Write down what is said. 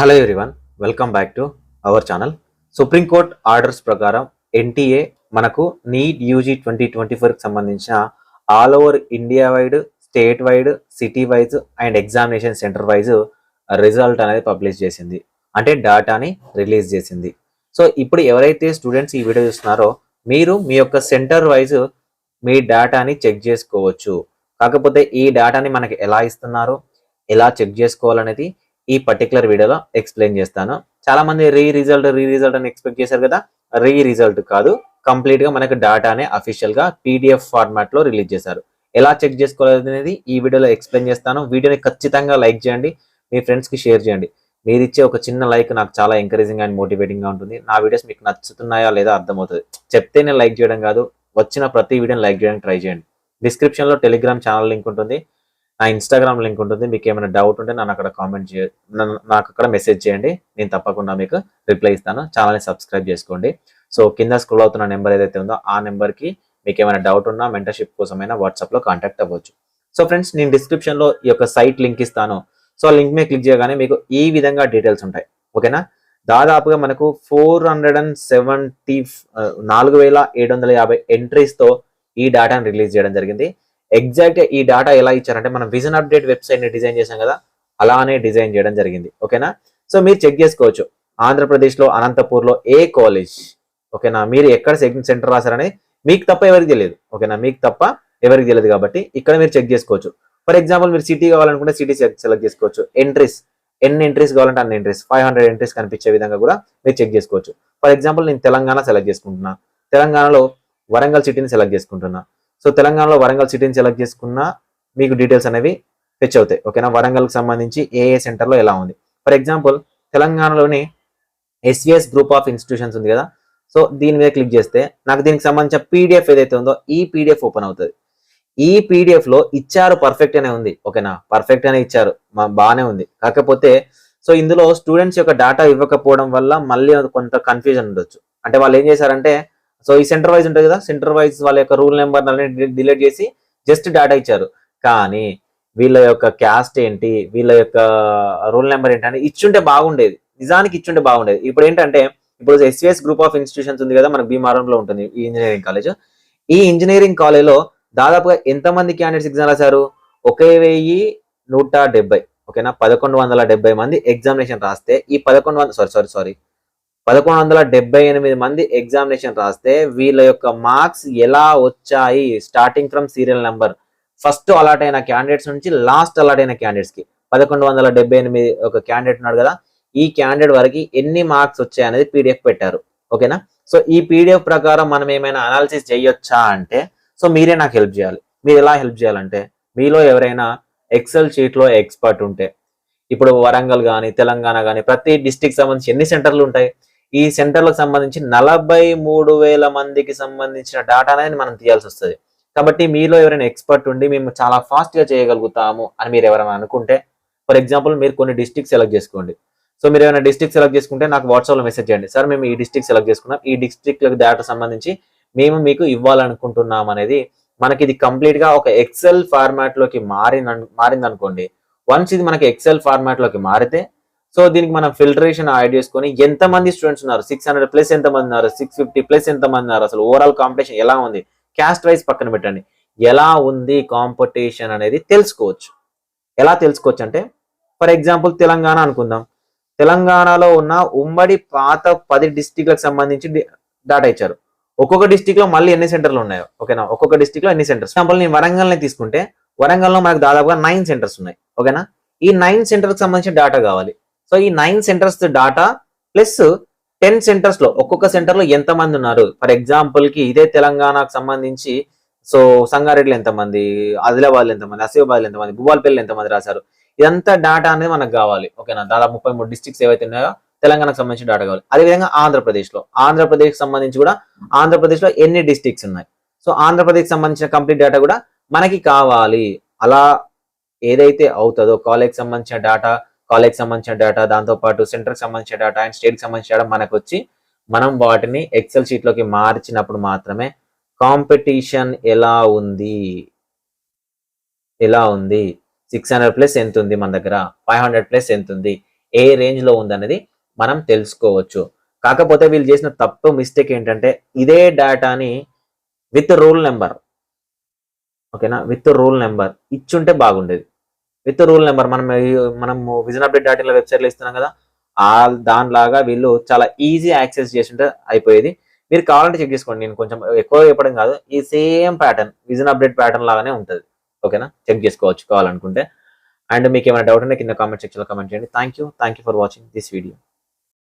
Hello everyone, welcome back to our channel. Supreme court orders ప్రకారం NTA మనకు NEET UG 2024కి సంబంధించిన all over India wide, state wide, city wise and examination centre wise result అనేది publish చేసింది. అంటే డేటాని release చేసింది. So ఇప్పుడు ఎవరైతే స్టూడెంట్స్ ఈ వీడియో చూస్తున్నారో మీరు మీ యొక్క సెంటర్ వైజ్ మీ డేటాని చెక్ చేసుకోవచ్చు. కాకపోతే ఈ డేటాని మనకి ఎలా ఇస్తున్నారు, ఎలా చెక్ చేసుకోవాలనేది ఈ పర్టికులర్ వీడియోలో ఎక్స్ప్లెయిన్ చేస్తాను. చాలా మంది రీ రిజల్ట్ అని ఎక్స్పెక్ట్ చేశారు కదా. రీ రిజల్ట్ కాదు, కంప్లీట్ గా మనకు డేటానే అఫీషియల్ గా పీడిఎఫ్ ఫార్మాట్ లో రిలీజ్ చేశారు. ఎలా చెక్ చేసుకోవాలనేది ఈ వీడియోలో ఎక్స్ప్లెయిన్ చేస్తాను. వీడియోని ఖచ్చితంగా లైక్ చేయండి, మీ ఫ్రెండ్స్ కి షేర్ చేయండి. మీరు ఇచ్చే ఒక చిన్న లైక్ నాకు చాలా ఎంకరేజింగ్ అండ్ మోటివేటింగ్ గా ఉంటుంది. నా వీడియోస్ మీకు నచ్చుతున్నాయా లేదా అర్థమవుతుంది. చెప్తేనే లైక్ చేయడం కాదు, వచ్చిన ప్రతి వీడియోని లైక్ చేయడానికి ట్రై చేయండి. డిస్క్రిప్షన్ లో టెలిగ్రామ్ ఛానల్ లింక్ ఉంటుంది, నా ఇన్స్టాగ్రామ్ లింక్ ఉంటుంది. మీకు ఏమైనా డౌట్ ఉంటే నన్ను అక్కడ కామెంట్ నాకు అక్కడ మెసేజ్ చేయండి, నేను తప్పకుండా మీకు రిప్లై ఇస్తాను. ఛానల్ని సబ్స్క్రైబ్ చేసుకోండి. సో కింద స్క్రోల్ అవుతున్న నెంబర్ ఏదైతే ఉందో ఆ నెంబర్కి మీకు ఏమైనా డౌట్ ఉన్నా మెంటర్షిప్ కోసమైనా వాట్సాప్లో కాంటాక్ట్ అవ్వచ్చు. సో ఫ్రెండ్స్, నేను డిస్క్రిప్షన్లో ఈ యొక్క సైట్ లింక్ ఇస్తాను. సో లింక్ మీద క్లిక్ చేయగానే మీకు ఈ విధంగా డీటెయిల్స్ ఉంటాయి. ఓకేనా. దాదాపుగా మనకు 4,750 ఎంట్రీస్తో ఈ డేటాను రిలీజ్ చేయడం జరిగింది. ఎగ్జాక్ట్ ఈ డేటా ఎలా ఇచ్చారంటే మనం విజన్ అప్డేట్ వెబ్సైట్ ని డిజైన్ చేశాం కదా, అలానే డిజైన్ చేయడం జరిగింది. ఓకేనా. సో మీరు చెక్ చేసుకోవచ్చు, ఆంధ్రప్రదేశ్ లో అనంతపూర్ లో ఏ కాలేజ్, ఓకేనా, మీరు ఎక్కడ సెంటర్ రాశారని మీకు తప్ప ఎవరికి తెలియదు. ఓకేనా, మీకు తప్ప ఎవరికి తెలియదు కాబట్టి ఇక్కడ మీరు చెక్ చేసుకోవచ్చు. ఫర్ ఎగ్జాంపుల్ మీరు సిటీ కావాలనుకుంటే సిటీ సెలెక్ట్ చేసుకోవచ్చు. ఎంట్రీస్ ఎన్ని ఎంట్రీస్ కావాలంటే అన్ని ఎంట్రీస్, 500 ఎంట్రీస్ కనిపించే విధంగా కూడా మీరు చెక్ చేసుకోవచ్చు. ఫర్ ఎగ్జాంపుల్ నేను తెలంగాణ సెలెక్ట్ చేసుకుంటున్నా, తెలంగాణలో వరంగల్ సిటీని సెలెక్ట్ చేసుకుంటున్నా. సో తెలంగాణలో వరంగల్ సిటీని సెలెక్ట్ చేసుకున్న మీకు డీటెయిల్స్ అనేవి ఫెచ్ అవుతాయి. ఓకేనా. వరంగల్కి సంబంధించి ఏ సెంటర్లో ఎలా ఉంది. ఫర్ ఎగ్జాంపుల్ తెలంగాణలోని ఎస్విఎస్ గ్రూప్ ఆఫ్ ఇన్స్టిట్యూషన్స్ ఉంది కదా. సో దీని మీద క్లిక్ చేస్తే నాకు దీనికి సంబంధించిన పీడిఎఫ్ ఏదైతే ఉందో ఈ పీడిఎఫ్ ఓపెన్ అవుతుంది. ఈ పీడిఎఫ్ లో ఇచ్చారు పర్ఫెక్ట్ అనే ఉంది. ఓకేనా, పర్ఫెక్ట్ అనే ఇచ్చారు, బాగానే ఉంది. కాకపోతే సో ఇందులో స్టూడెంట్స్ యొక్క డేటా ఇవ్వకపోవడం వల్ల మళ్ళీ కొంత కన్ఫ్యూజన్ ఉండొచ్చు. అంటే వాళ్ళు ఏం చేశారంటే, సో ఈ సెంటర్ వైజ్ ఉంటుంది కదా, సెంటర్ వైజ్ వాళ్ళ యొక్క రూల్ నెంబర్ డిలీట్ చేసి జస్ట్ డేటా ఇచ్చారు. కానీ వీళ్ళ యొక్క క్యాస్ట్ ఏంటి, వీళ్ళ యొక్క రూల్ నెంబర్ ఏంటి అని ఇచ్చుంటే బాగుండేది. నిజానికి ఇచ్చుంటే బాగుండేది. ఇప్పుడు ఏంటంటే, ఇప్పుడు ఎస్విఎస్ గ్రూప్ ఆఫ్ ఇన్స్టిట్యూషన్స్ ఉంది కదా, మనకు భీమవరంలో ఉంటుంది ఈ ఇంజనీరింగ్ కాలేజ్. ఈ ఇంజనీరింగ్ కాలేజ్లో దాదాపుగా ఎంతమంది క్యాండిడేట్స్ ఎగ్జామ్ రాశారు? 1170. ఓకేనా, 1170 మంది ఎగ్జామినేషన్ రాస్తే ఈ 1178 మంది ఎగ్జామినేషన్ రాస్తే వీళ్ళ యొక్క మార్క్స్ ఎలా వచ్చాయి? Starting from serial number, first allot అయిన క్యాండిడేట్స్ నుంచి లాస్ట్ అలాట్ అయిన క్యాండిడేట్స్ కి 1178 ఒక క్యాండిడేట్ ఉన్నాడు కదా, ఈ క్యాండిడేట్ వరకు ఎన్ని మార్క్స్ వచ్చాయి అనేది పీడిఎఫ్ పెట్టారు. ఓకేనా. సో ఈ పీడిఎఫ్ ప్రకారం మనం ఏమైనా అనాలిసిస్ చేయొచ్చా అంటే, సో మీరే నాకు హెల్ప్ చేయాలి. మీరు ఎలా హెల్ప్ చేయాలంటే, మీలో ఎవరైనా ఎక్సెల్ షీట్ లో ఎక్స్పర్ట్ ఉంటే, ఇప్పుడు వరంగల్ కానీ తెలంగాణ కానీ ప్రతి డిస్టిక్ సంబంధించి ఎన్ని సెంటర్లు ఉంటాయి, ఈ సెంటర్లకు సంబంధించి 43,000 మందికి సంబంధించిన డేటా అనేది మనం తీయాల్సి వస్తుంది. కాబట్టి మీలో ఎవరైనా ఎక్స్పర్ట్ ఉండి మేము చాలా ఫాస్ట్ గా చేయగలుగుతాము అని మీరు ఎవరైనా అనుకుంటే, ఫర్ ఎగ్జాంపుల్ మీరు కొన్ని డిస్ట్రిక్ట్ సెలెక్ట్ చేసుకోండి. సో మీరు ఏమైనా డిస్ట్రిక్ట్ సెలెక్ట్ చేసుకుంటే నాకు వాట్సాప్లో మెసేజ్ చేయండి, సార్ మేము ఈ డిస్ట్రిక్ట్ సెలెక్ట్ చేసుకున్నాం, ఈ డిస్ట్రిక్ట్ డేటా సంబంధించి మేము మీకు ఇవ్వాలనుకుంటున్నాం అనేది మనకి ఇది కంప్లీట్ గా ఒక ఎక్సెల్ ఫార్మాట్ లోకి మారింది అనుకోండి. వన్స్ ఇది మనకి ఎక్సెల్ ఫార్మాట్ లోకి మారితే, సో దీనికి మనం ఫిల్టరేషన్ యాడ్ చేసుకొని ఎంతమంది స్టూడెంట్స్ ఉన్నారు, 600+ ఎంతమంది ఉన్నారు, 650+ ఎంతమంది ఉన్నారు, అసలు ఓవరాల్ కాంపిటీషన్ ఎలా ఉంది, క్యాస్ట్ వైజ్ పక్కన పెట్టండి, ఎలా ఉంది కాంపిటీషన్ అనేది తెలుసుకోవచ్చు. ఎలా తెలుసుకోవచ్చు అంటే, ఫర్ ఎగ్జాంపుల్ తెలంగాణ అనుకుందాం. తెలంగాణలో ఉన్న ఉమ్మడి పాత 10 డిస్టిక్లకు సంబంధించి డేటా ఇచ్చారు. ఒక్కొక్క డిస్టిక్ లో మళ్ళీ ఎన్ని సెంటర్లు ఉన్నాయో. ఓకేనా, ఒక్కొక్క డిస్టిక్ లో ఎన్ని సెంటర్స్. ఎగ్జాంపుల్ నేను వరంగల్ ని తీసుకుంటే, వరంగల్లో మనకు దాదాపుగా 9 సెంటర్స్ ఉన్నాయి. ఓకేనా, ఈ 9 సెంటర్కి సంబంధించిన డేటా కావాలి. సో ఈ 9 సెంటర్స్ డేటా ప్లస్ 10 సెంటర్స్ లో ఒక్కొక్క సెంటర్ లో ఎంతమంది ఉన్నారు. ఫర్ ఎగ్జాంపుల్ కి ఇదే తెలంగాణకు సంబంధించి సో సంగారెడ్డిలో ఎంతమంది, ఆదిలాబాద్ ఎంతమంది, ఆసిఫాబాద్ ఎంతమంది, భూపాలపల్లి ఎంతమంది రాశారు, ఇదంతా డేటా అనేది మనకు కావాలి. ఓకేనా, దాదాపు 33 డిస్ట్రిక్ట్స్ ఏవైతే ఉన్నాయో తెలంగాణకు సంబంధించిన డేటా కావాలి. అదేవిధంగా ఆంధ్రప్రదేశ్ సంబంధించి కూడా ఆంధ్రప్రదేశ్ లో ఎన్ని డిస్ట్రిక్ట్స్ ఉన్నాయి, సో ఆంధ్రప్రదేశ్ సంబంధించిన కంప్లీట్ డేటా కూడా మనకి కావాలి. అలా ఏదైతే అవుతుందో కాలేజ్ సంబంధించిన డేటా, దాంతో పాటు సెంటర్ కి సంబంధించిన డేటా అండ్ స్టేట్ కి సంబంధించిన డేటా మనకు వచ్చి మనం వాటిని ఎక్సెల్ షీట్ లోకి మార్చినప్పుడు మాత్రమే కాంపిటీషన్ ఎలా ఉంది 600+ ఎంత ఉంది మన దగ్గర, 500+ ఎంత ఉంది, ఏ రేంజ్ లో ఉందనేది మనం తెలుసుకోవచ్చు. కాకపోతే వీళ్ళు చేసిన మిస్టేక్ ఏంటంటే ఇదే డేటాని విత్ రూల్ నెంబర్, ఓకేనా, విత్ రూల్ నెంబర్ ఇచ్చుంటే బాగుండేది. విత్ రూల్ నెంబర్ మనము విజన్ అప్డేట్ డాట్ వెబ్సైట్ లో ఇస్తున్నాం కదా, దానిలాగా వీళ్ళు చాలా ఈజీ యాక్సెస్ చేస్తుంటే అయిపోయేది. మీరు కావాలంటే చెక్ చేసుకోండి, నేను కొంచెం ఎక్కువ చెప్పడం కాదు, ఈ same pattern vision update pattern లాగానే ఉంటుంది. ఓకేనా, చెక్ చేసుకోవచ్చు కావాలనుకుంటే. అండ్ మీకు ఏమైనా డౌట్ ఉంటే కింద కామెంట్ సెక్షన్ లో కామెంట్ చేయండి. Thank you for watching this video.